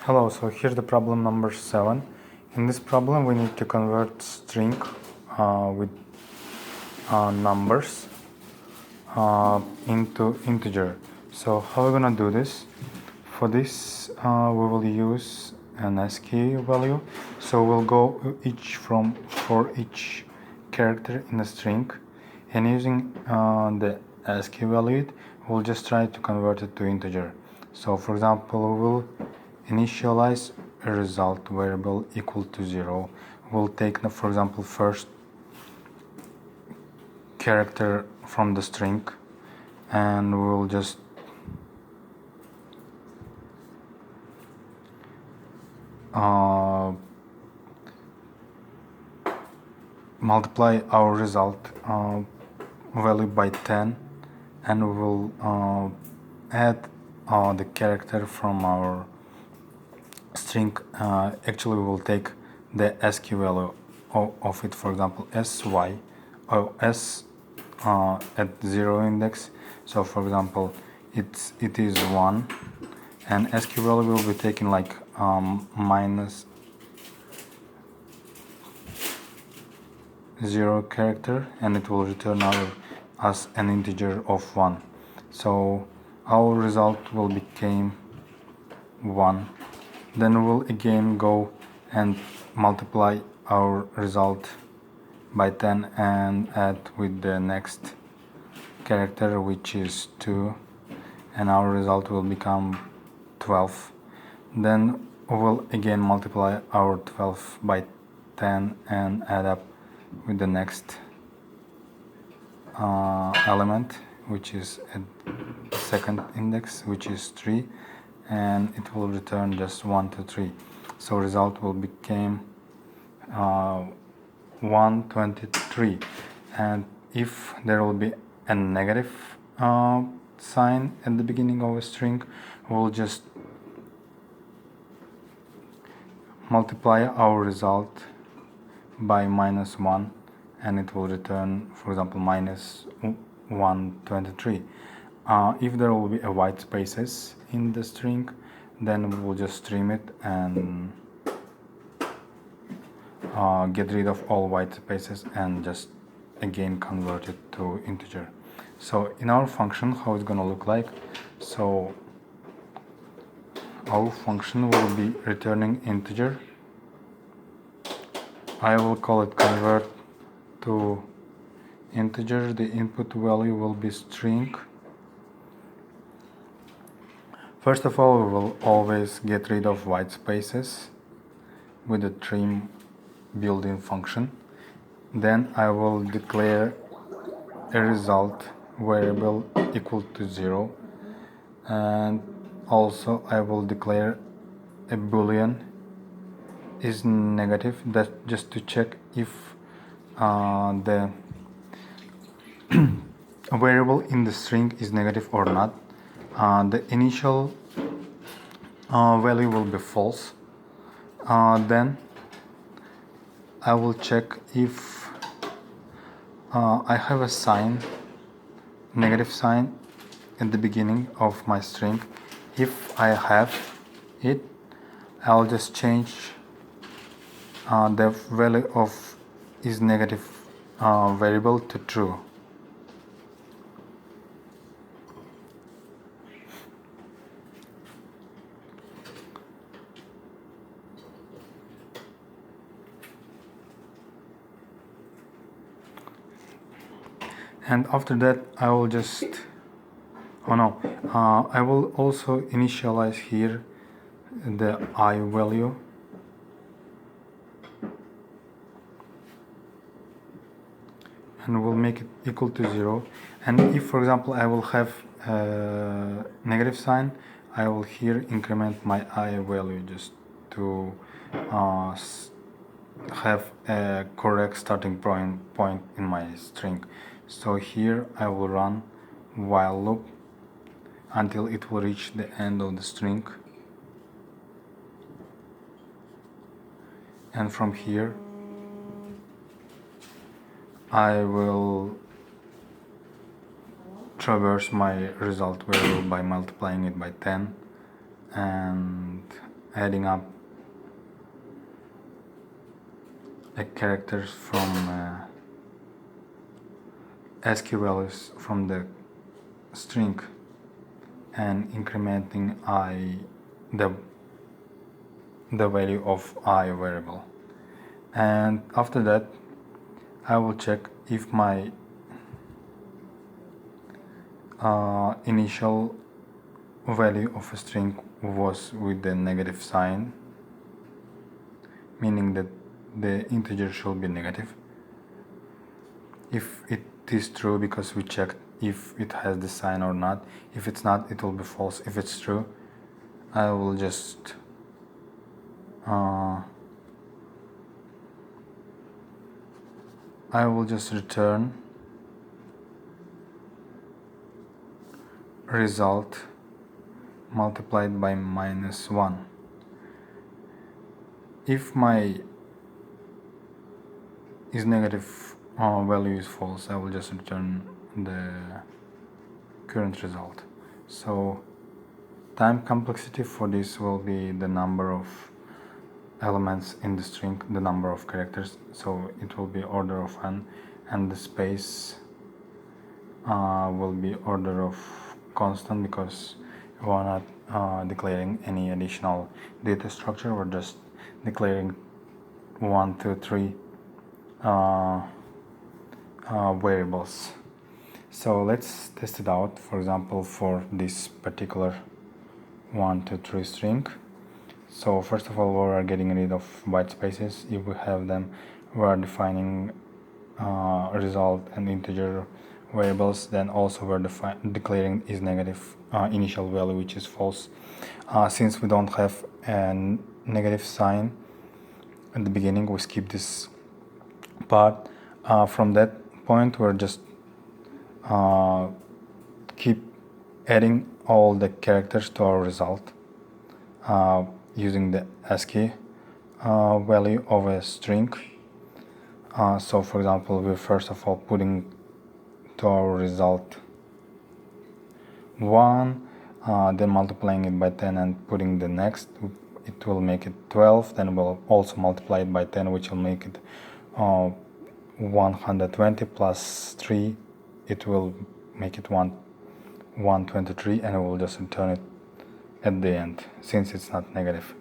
Hello, so here's the problem number 7. In this problem we need to convert string with numbers into integer. So how are we gonna do this? For this we will use an ASCII value. So we'll go for each character in the string, and using the ASCII value we'll just try to convert it to integer. So for example, we will initialize a result variable equal to 0. We'll take, for example, first character from the string, and we'll just multiply our result value by 10, and we will add the character from our string. Actually, we will take the ASCII value of it, for example, sy or s at 0 index. So for example, it is 1, and ASCII value will be taken like minus 0 character, and it will return as an integer of 1. So our result will become 1. Then we'll again go and multiply our result by 10 and add with the next character, which is 2, and our result will become 12. Then we'll again multiply our 12 by 10 and add up with the next element, which is at second index, which is 3, and it will return just 1 to 3. So result will become 123. And if there will be a negative sign at the beginning of a string, we'll just multiply our result by minus 1, and it will return, for example, minus 123. If there will be a white spaces in the string, then we will just trim it and get rid of all white spaces and just again convert it to integer. So in our function, how it's gonna look like? So our function will be returning integer. I will call it convert to integer. The input value will be string. First of all, we will always get rid of white spaces with the trim built-in function. Then I will declare a result variable equal to 0, and also I will declare a boolean is negative, that just to check if the variable in the string is negative or not. The initial value will be false. Then I will check if I have a sign, negative sign at the beginning of my string. If I have it, I'll just change the value of is negative variable to true. And after that I will just I will also initialize here the I value, and we'll make it equal to 0. And if, for example, I will have a negative sign, I will here increment my I value just to have a correct starting point in my string. So here I will run while loop until it will reach the end of the string, and from here I will traverse my result variable by multiplying it by 10 and adding up the characters from ASCII values from the string and incrementing the value of I variable, and after that I will check if my initial value of a string was with the negative sign, meaning that the integer should be negative. If it is true, because we checked if it has the sign or not. If it's not, it will be false. If it's true, I will just return result multiplied by -1. If my is negative value is false, I will just return the current result. So time complexity for this will be the number of elements in the string, the number of characters, so it will be order of n, and the space will be order of constant, because we are not declaring any additional data structure. We're just declaring 1, 2, 3 variables. So let's test it out. For example, for this particular 1, 2, 3 string. So first of all, we are getting rid of white spaces. If we have them, we are defining result and integer variables. Then also we're declaring is negative initial value, which is false. Since we don't have a negative sign at the beginning, we skip this part. From that point, we're just keep adding all the characters to our result using the ASCII value of a string. So for example, we're first of all putting to our result 1, then multiplying it by 10 and putting the next, it will make it 12. Then we'll also multiply it by 10, which will make it 120 plus 3, it will make it 123, and we'll just return it at the end since it's not negative.